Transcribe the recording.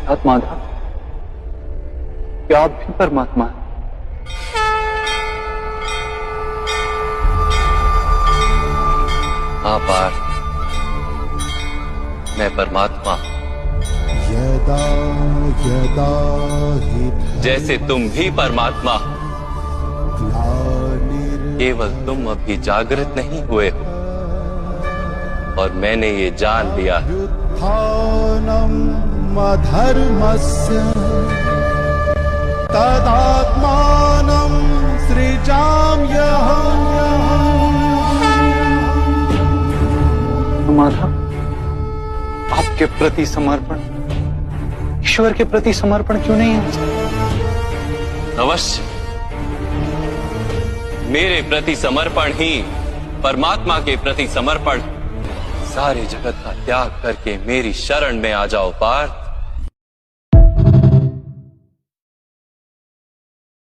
साक्षात माधव, क्या आप भी परमात्मा हैं? हाँ पार्थ, मैं परमात्मा। यदा यदा हि जैसे तुम भी परमात्मा, केवल तुम अभी जागृत नहीं हुए हो और मैंने ये जान लिया है। अधर्मस्य तदात्मानं सृजाम्यहम्। माधव, आपके प्रति समर्पण ईश्वर के प्रति समर्पण क्यों नहीं है? अवश्य, मेरे प्रति समर्पण ही परमात्मा के प्रति समर्पण। सारे जगत का त्याग करके मेरी शरण में आ जाओ पार्थ।